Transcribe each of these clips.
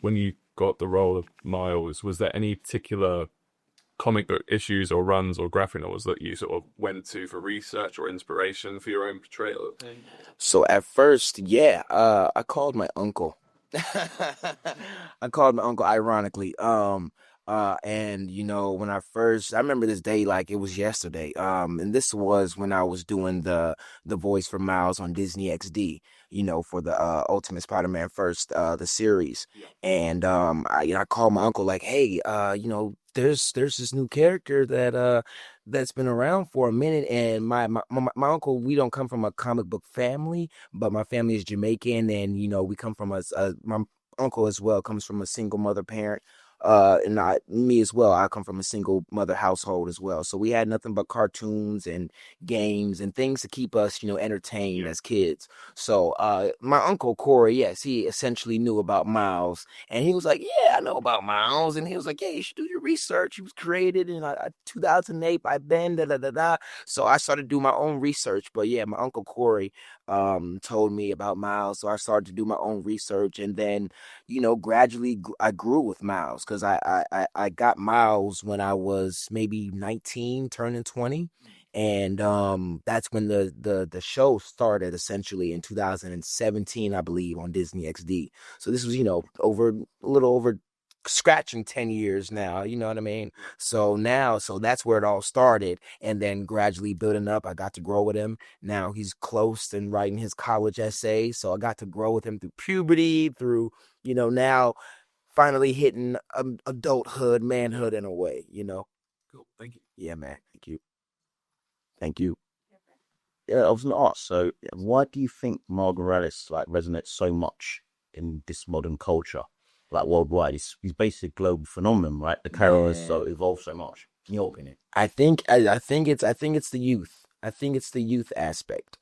when you got the role of Miles, was there any particular comic book issues or runs or graphic novels that you sort of went to for research or inspiration for your own portrayal of him? So at first, yeah, I called my uncle. I called my uncle ironically. And when I remember this day like it was yesterday. And this was when I was doing the voice for Miles on Disney XD, for the Ultimate Spider-Man first, the series. And I called my uncle like, hey, there's this new character that's been around for a minute, and my uncle, we don't come from a comic book family, but my family is Jamaican, and we come from my uncle as well comes from a single mother parent. And me as well. I come from a single mother household as well. So we had nothing but cartoons and games and things to keep us, entertained as kids. So my uncle Corey, yes, he essentially knew about Miles, and he was like, "Yeah, I know about Miles," and he was like, "Yeah, you should do your research. He was created in 2008 by Ben." Da da da da. So I started to do my own research. But yeah, my uncle Corey told me about Miles, so I started to do my own research, and then gradually I grew with Miles because I got Miles when I was maybe 19, turning 20. And that's when the show started essentially in 2017, I believe, on Disney XD. So this was, over a little over scratching 10 years now, you know what I mean? So that's where it all started, and then gradually building up, I got to grow with him. Now he's close and writing his college essay, so I got to grow with him through puberty, through now finally hitting adulthood, manhood in a way. Cool, thank you. Yeah, man. Thank you. Yeah, I was going to ask, so why do you think Margolis like resonates so much in this modern culture, like worldwide? He's basically a global phenomenon, right? The character has so evolved so much. In your opinion, I think it's the youth. I think it's the youth aspect.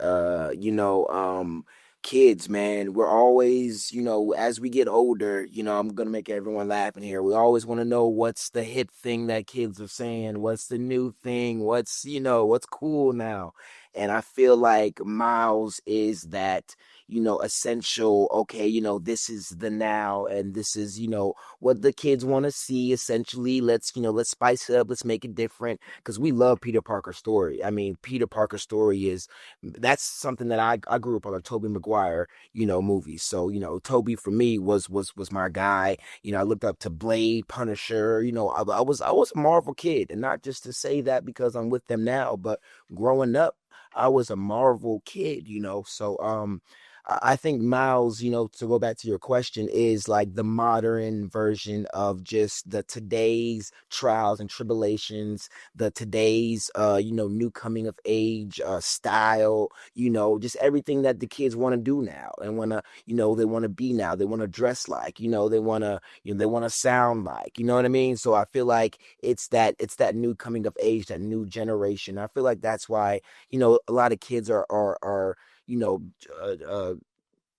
Kids, man, we're always, as we get older, I'm gonna make everyone laugh in here. We always want to know what's the hip thing that kids are saying, what's the new thing, what's cool now. And I feel like Miles is that, essential, okay, this is the now, and this is, what the kids want to see essentially. Let's spice it up, let's make it different, because we love Peter Parker's story. I mean, Peter Parker's story that's something that I grew up on, like Tobey Maguire, movies. So, Toby for me was my guy. I looked up to Blade, Punisher. I was a Marvel kid, and not just to say that because I'm with them now, but growing up, I was a Marvel kid. So I think Miles, to go back to your question, is like the modern version of just the today's trials and tribulations, the today's new coming of age style, just everything that the kids want to do now and want to, they want to be now, they want to dress like, they want to, they want to sound like, you know what I mean? So I feel like it's that new coming of age, that new generation. I feel like that's why, a lot of kids are you know,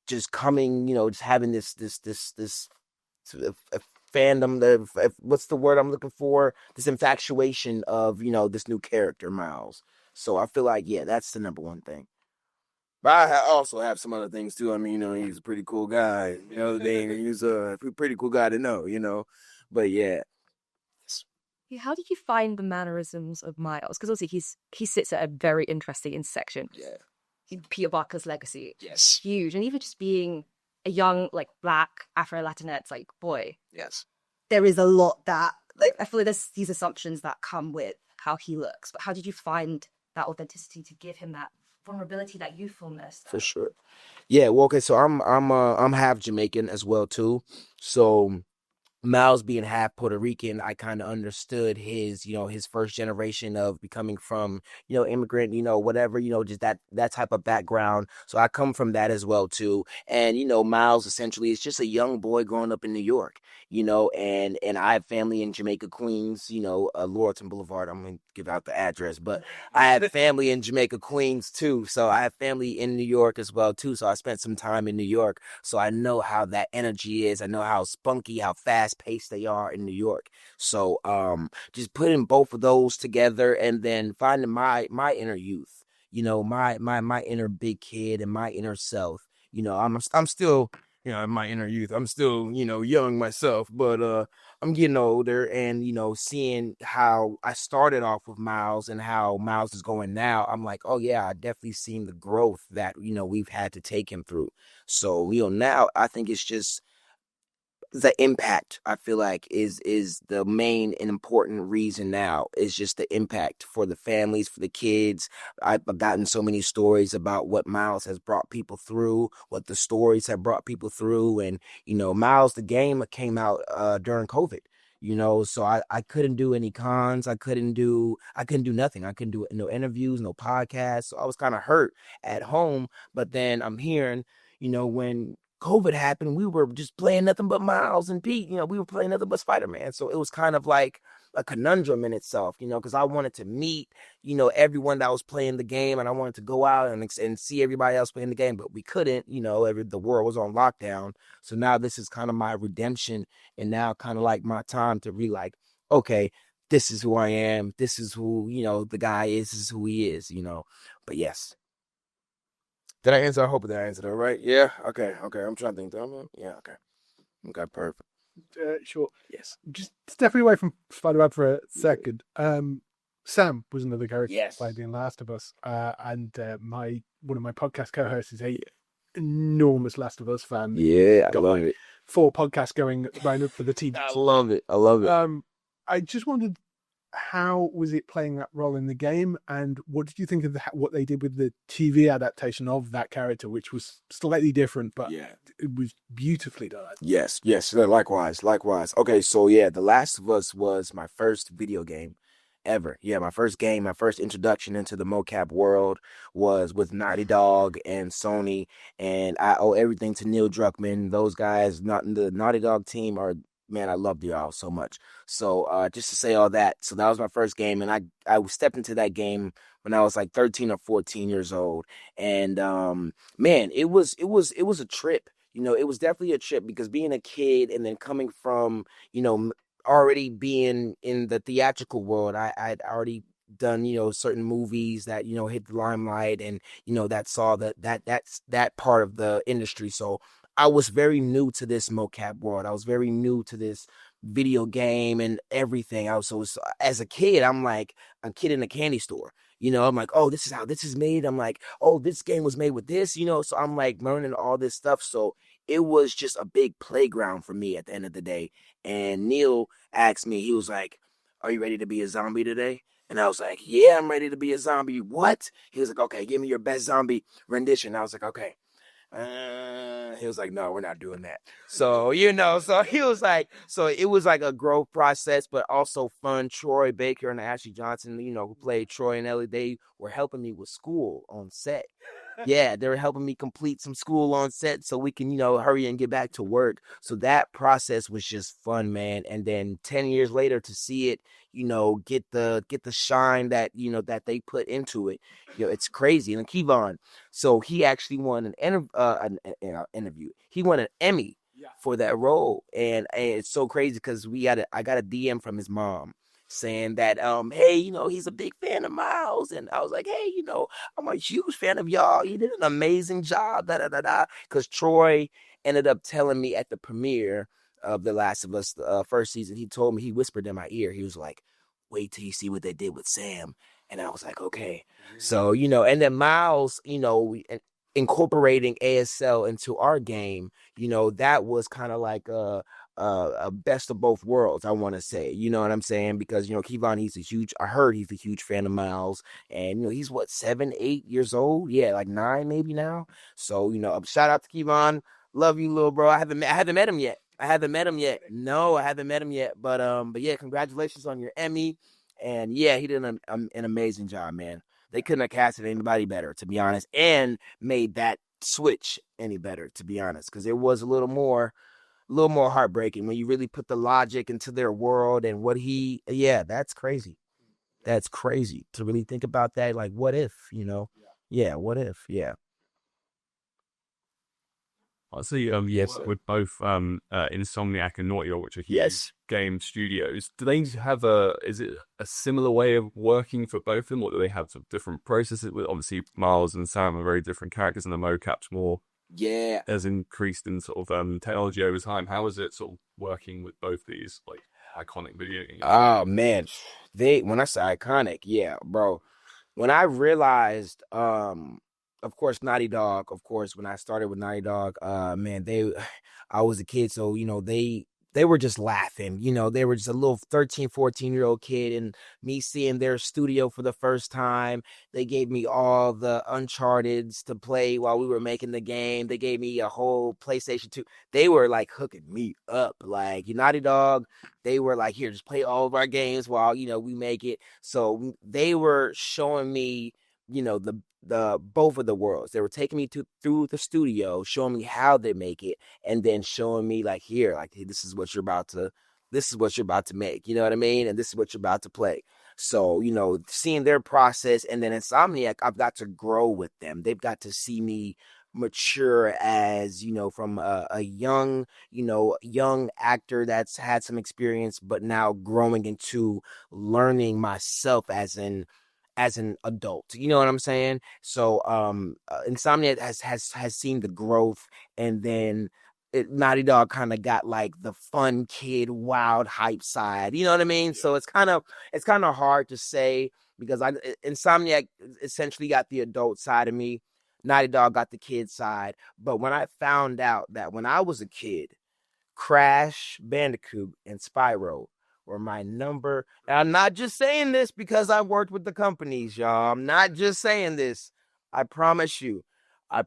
just coming, just having this fandom, what's the word I'm looking for? This infatuation of, this new character, Miles. So I feel like, yeah, that's the number one thing. But I also have some other things too. I mean, he's a pretty cool guy. He's a pretty cool guy to know. But yeah. Yeah, how did you find the mannerisms of Miles? Because obviously he sits at a very interesting intersection. Yeah. Peter Parker's legacy Yes. huge, and even just being a young, like, Black Afro-Latinx, like, boy, Yes. there is a lot that, like, I feel like there's these assumptions that come with how he looks. But how did you find that authenticity to give him that vulnerability, that youthfulness? For sure. Yeah. Well, okay. So I'm half Jamaican as well too. So Miles being half Puerto Rican, I kind of understood his first generation of becoming from, immigrant, whatever, just that type of background. So I come from that as well too. And, Miles essentially is just a young boy growing up in New York, and I have family in Jamaica, Queens, Laurelton Boulevard. I'm going to give out the address, but I have family in Jamaica, Queens too. So I have family in New York as well too. So I spent some time in New York. So I know how that energy is. I know how spunky, how fast paced they are in New York. So just putting both of those together and then finding my inner youth, my inner big kid and my inner self. I'm still in my inner youth. I'm still, young myself, but I'm getting older, and seeing how I started off with Miles and how Miles is going now, I'm like, oh yeah, I definitely seen the growth that we've had to take him through. So now I think it's just the impact. I feel like is the main and important reason now. Is just the impact for the families, for the kids. I've gotten so many stories about what Miles has brought people through, what the stories have brought people through. And Miles, the game came out during COVID. So I couldn't do any cons. I couldn't do nothing. I couldn't do no interviews, no podcasts. So I was kind of hurt at home. But then I'm hearing, when COVID happened, we were just playing nothing but Miles and Pete. We were playing nothing but Spider-Man. So it was kind of like a conundrum in itself, because I wanted to meet, everyone that was playing the game, and I wanted to go out and see everybody else playing the game, but we couldn't. The world was on lockdown. So now this is kind of my redemption, and now kind of like my time to be like, okay, this is who I am. This is who, the guy is. This is who he is, But yes. Did I answer? I hope that I answered it right. Yeah. Okay. I'm trying to think. Yeah. Okay. Perfect. Sure. Yes. Just stepping away from Spider-Man for a second. Sam was another character Yes. played in Last of Us, and one of my podcast co-hosts is a enormous Last of Us fan. Yeah, I Got love it. 4 podcasts going round for the TV. I love it. I just wondered, how was it playing that role in the game, and what did you think of what they did with the TV adaptation of that character, which was slightly different, but it was beautifully done. Yes, likewise. Okay, so yeah, The Last of Us was my first video game ever. Yeah, my first game, my first introduction into the mocap world was with Naughty Dog and Sony, and I owe everything to Neil Druckmann. Those guys, not the Naughty Dog team, are, man, I loved y'all so much. So just to say all that, so that was my first game, and I stepped into that game when I was like 13 or 14 years old, and man, it was a trip. It was definitely a trip, because being a kid and then coming from already being in the theatrical world, I'd already done certain movies that hit the limelight, and that saw that part of the industry. So I was very new to this mocap world. I was very new to this video game and everything. So as a kid, I'm like a kid in a candy store. I'm like, oh, this is how this is made. I'm like, oh, this game was made with this, so I'm like learning all this stuff. So it was just a big playground for me at the end of the day. And Neil asked me, he was like, are you ready to be a zombie today? And I was like, yeah, I'm ready to be a zombie. What? He was like, okay, give me your best zombie rendition. I was like, okay. He was like, no, we're not doing that. So, so he was like, so it was like a growth process, but also fun. Troy Baker and Ashley Johnson, who played Troy and Ellie, they were helping me with school on set. Yeah, they were helping me complete some school on set so we can, hurry and get back to work. So that process was just fun, man. And then 10 years later to see it, get the shine that, that they put into it, it's crazy. And Keivonn, so he actually won an interview. He won an Emmy for that role. And it's so crazy because I got a DM from his mom saying that, hey, he's a big fan of Miles. And I was like, hey, I'm a huge fan of y'all. He did an amazing job, because Troy ended up telling me at the premiere of The Last of Us, first season, he whispered in my ear, he was like, wait till you see what they did with Sam. And I was like, okay. So, and then Miles, incorporating ASL into our game, that was kind of like a best of both worlds, I want to say. You know what I'm saying? Because, Keivonn, I heard he's a huge fan of Miles. And, he's what, 7, 8 years old? Yeah, like 9 maybe now. So, shout out to Keivonn. Love you, little bro. I haven't met him yet. No, I haven't met him yet. But yeah, congratulations on your Emmy. And yeah, he did an amazing job, man. They couldn't have casted anybody better, to be honest, and made that switch any better, to be honest, because it was a little more heartbreaking when you really put the logic into their world and that's crazy. That's crazy to really think about that. Like, what if, Yeah, what if? Yeah. I see. Yes, with both Insomniac and Naughty Dog, which are huge game studios. Do they have is it a similar way of working for both of them, or do they have some different processes? With obviously Miles and Sam are very different characters, and the mocap's more Yeah. has increased in sort of technology over time. How is it sort of working with both these like iconic video games? Oh man, when I say iconic, yeah, bro. When I realized, of course, Naughty Dog, of course, when I started with Naughty Dog, man, I was a kid, so, they were just laughing, they were just a little 13, 14-year-old kid, and me seeing their studio for the first time, they gave me all the Uncharteds to play while we were making the game. They gave me a whole PlayStation 2. They were like hooking me up, like, Naughty Dog, they were like, here, just play all of our games while, we make it. So they were showing me, the both of the worlds. They were taking me through the studio, showing me how they make it, and then showing me like, here, like, hey, this is what you're about to make. You know what I mean? And this is what you're about to play. So, seeing their process, and then Insomniac, I've got to grow with them. They've got to see me mature as, from a young, young actor that's had some experience, but now growing into learning myself as an adult. You know what I'm saying? So Insomniac has seen the growth, and then Naughty Dog kind of got like the fun kid, wild hype side. You know what I mean? So it's kind of hard to say, because Insomniac essentially got the adult side of me. Naughty Dog got the kid side. But when I found out that when I was a kid, Crash, Bandicoot, and Spyro were my number. And I'm not just saying this because I worked with the companies, y'all. I'm not just saying this. I promise you. I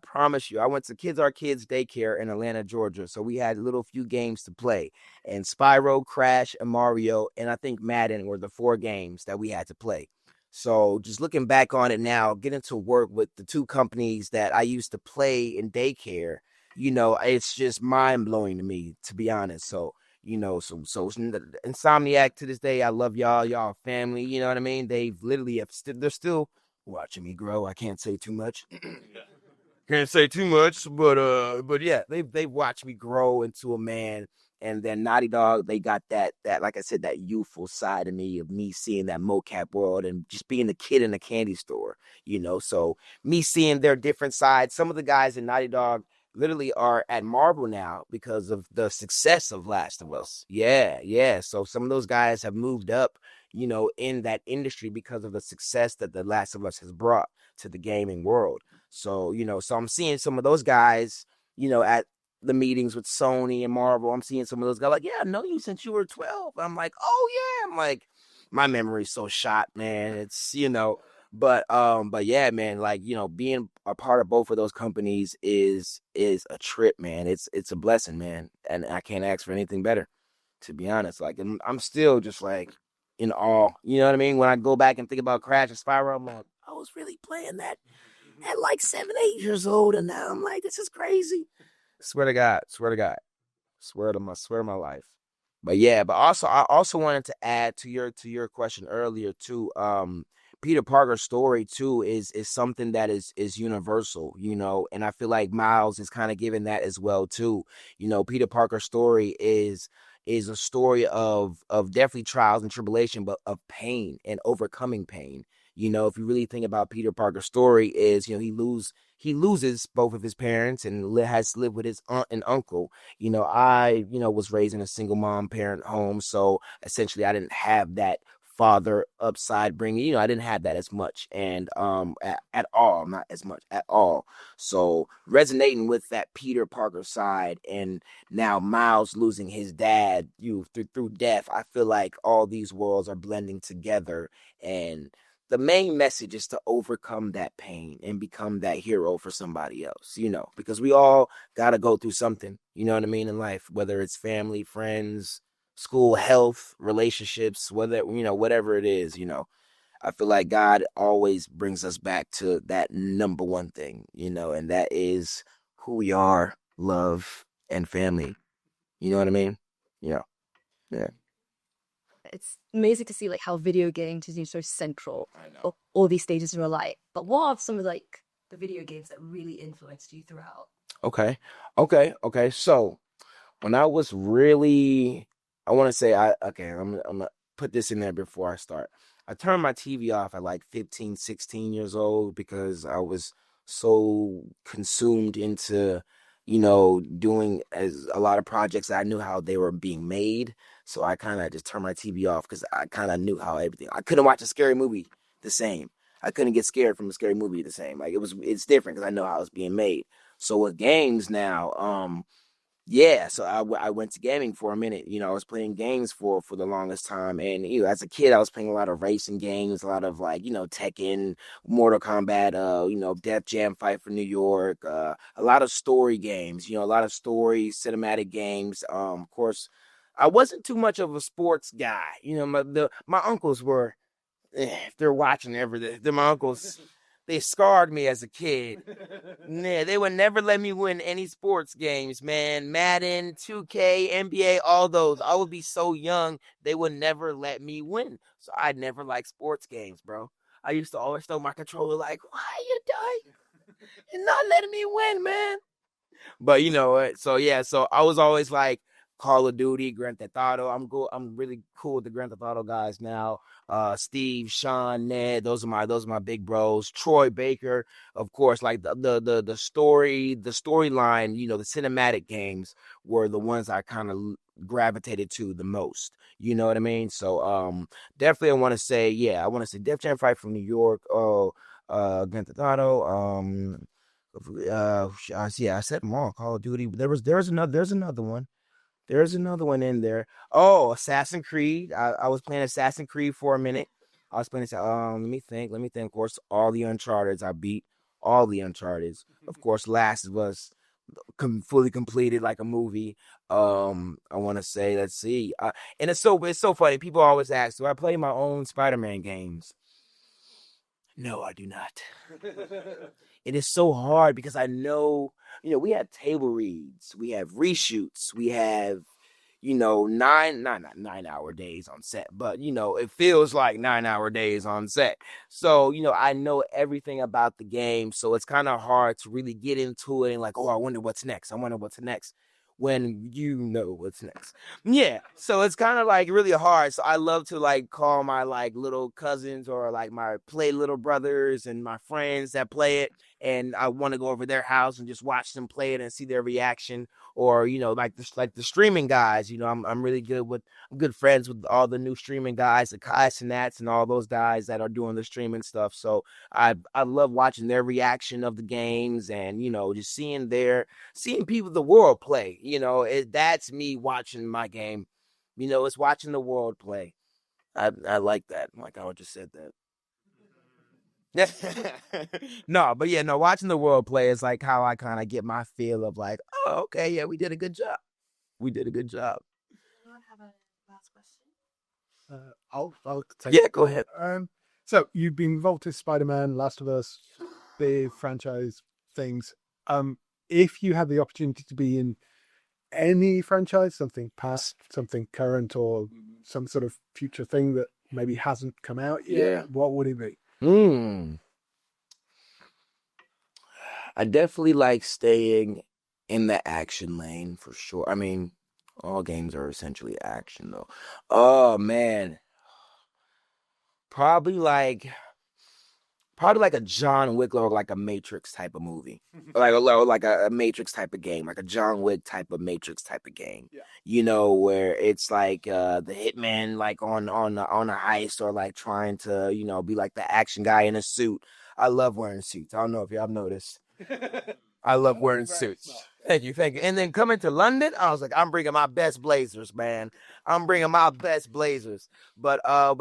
went to Kids Are Kids daycare in Atlanta, Georgia. So we had little few games to play. And Spyro, Crash, and Mario, and I think Madden were the 4 games that we had to play. So just looking back on it now, getting to work with the 2 companies that I used to play in daycare, it's just mind blowing to me, to be honest. So, so Insomniac, to this day, I love y'all family. You know what I mean? They've literally they're still watching me grow. I can't say too much. But yeah, they've watched me grow into a man. And then Naughty Dog, they got that like I said, that youthful side of me seeing that mocap world and just being the kid in the candy store, So me seeing their different sides. Some of the guys in Naughty Dog literally are at Marvel now because of the success of Last of Us. Yeah. So some of those guys have moved up, in that industry because of the success that the Last of Us has brought to the gaming world. So, so I'm seeing some of those guys, at the meetings with Sony and Marvel. I'm seeing some of those guys like, yeah, I know you since you were 12. I'm like, oh yeah. I'm like, my memory's so shot, man. It's, but yeah, man, like, being a part of both of those companies is a trip, man. It's a blessing, man. And I can't ask for anything better, to be honest. Like, and I'm still just like in awe. You know what I mean? When I go back and think about Crash and Spyro, I'm like, I was really playing that at like 7, 8 years old, and now I'm like, this is crazy. Swear to God. Swear to my life. But yeah, I also wanted to add to your question earlier too. Peter Parker's story too is something that is universal, and I feel like Miles is kind of given that as well too. Peter Parker's story is a story of definitely trials and tribulation, but of pain and overcoming pain. If you really think about Peter Parker's story, is he loses both of his parents and has to live with his aunt and uncle. I was raised in a single mom parent home, so essentially I didn't have that father upside bringing. I didn't have that as much, and at all, not as much at all. So resonating with that Peter Parker side, and now Miles losing his dad through death, I feel like all these worlds are blending together, and the main message is to overcome that pain and become that hero for somebody else, because we all got to go through something, you know what I mean, in life, whether it's family, friends, school, health, relationships, whatever it is, I feel like God always brings us back to that number one thing, and that is who we are, love, and family. You know what I mean? Yeah. It's amazing to see like how video games is so central of all these stages in your life. But what are some of like the video games that really influenced you throughout? Okay. So when I was really, I want to say, I'm gonna put this in there before I start. I turned my TV off at like 15, 16 years old because I was so consumed into, doing as a lot of projects that I knew how they were being made. So I kind of just turned my TV off because I kind of knew how everything. I couldn't watch a scary movie the same. I couldn't get scared from a scary movie the same. Like it's different because I know how it's being made. So with games now, yeah, so I went to gaming for a minute. I was playing games for the longest time. And, as a kid, I was playing a lot of racing games, a lot of Tekken, Mortal Kombat, Def Jam Fight for New York, a lot of story games, a lot of story cinematic games. Of course, I wasn't too much of a sports guy. My uncles were, if they're watching they're my uncles. They scarred me as a kid. Yeah, they would never let me win any sports games, man. Madden, 2K, NBA, all those. I would be so young, they would never let me win. So I never liked sports games, bro. I used to always throw my controller like, why are you doing? You're not letting me win, man. But you know what? So yeah, so I was always like Call of Duty, Grand Theft Auto. I'm really cool with the Grand Theft Auto guys now. Steve, Sean, Ned, those are my big bros. Troy Baker, of course, like the storyline, the cinematic games were the ones I kind of gravitated to the most. You know what I mean? So definitely I want to say Def Jam Fight from New York, Grand Theft Auto, I said them all. Call of Duty. There's another one. There's another one in there. Oh, Assassin's Creed. I was playing Assassin's Creed for a minute. I was playing. Let me think. Of course, all the Uncharteds I beat. All the Uncharteds. Of course, Last of Us, fully completed like a movie. I want to say, let's see. And it's so funny. People always ask, do I play my own Spider-Man games? No, I do not. It is so hard because I know, we have table reads, we have reshoots, we have, not 9-hour days on set, but, it feels like 9-hour days on set. So, I know everything about the game. So it's kind of hard to really get into it and like, oh, I wonder what's next. When you know what's next. Yeah. So it's kind of like really hard. So I love to like call my like little cousins or like my play little brothers and my friends that play it. And I want to go over their house and just watch them play it and see their reaction. Or, like the streaming guys, I'm really good friends with all the new streaming guys, the Kai Sinats and all those guys that are doing the streaming stuff. So I love watching their reaction of the games and, just seeing people, the world play. That's me watching my game. It's watching the world play. I like that. Like I just said that. No, watching the world play is like how I kind of get my feel of like, oh, okay, yeah, we did a good job. Anyone have a last question? I'll take go ahead. So you've been involved with Spider-Man, Last of Us, big franchise things. If you had the opportunity to be in any franchise, something past, something current, or some sort of future thing that maybe hasn't come out yet, what would it be? I definitely like staying in the action lane for sure. I mean, all games are essentially action though. Oh man. Probably like a John Wick or like a Matrix type of movie, like a Matrix type of game, like a John Wick type of Matrix type of game. Yeah. Where it's like the hitman like on a heist or like trying to be like the action guy in a suit. I love wearing suits. I don't know if y'all have noticed. I love wearing suits. Thank you. And then coming to London, I was like, I'm bringing my best blazers, man. But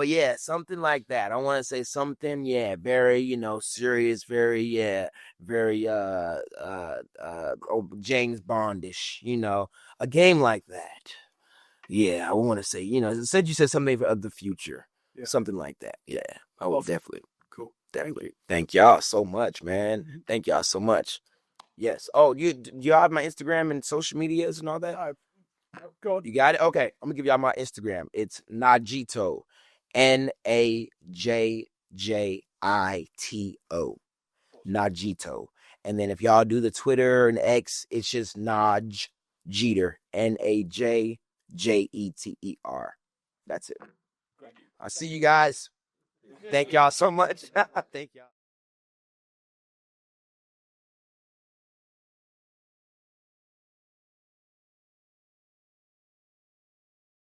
yeah, something like that. I want to say something, very, serious, very, James Bondish, a game like that. Yeah, I want to say, you said something of the future, something like that. Yeah, I will definitely. Cool. Definitely. Thank y'all so much, man. Thank y'all so much. Yes. Oh, y'all have my Instagram and social medias and all that? Go on. You got it? Okay. I'm going to give y'all my Instagram. It's Najito. Najjito. Najito. And then if y'all do the Twitter and X, it's just Naj Jeter. Najjeter. That's it. I'll see you guys. Thank y'all so much. Thank y'all.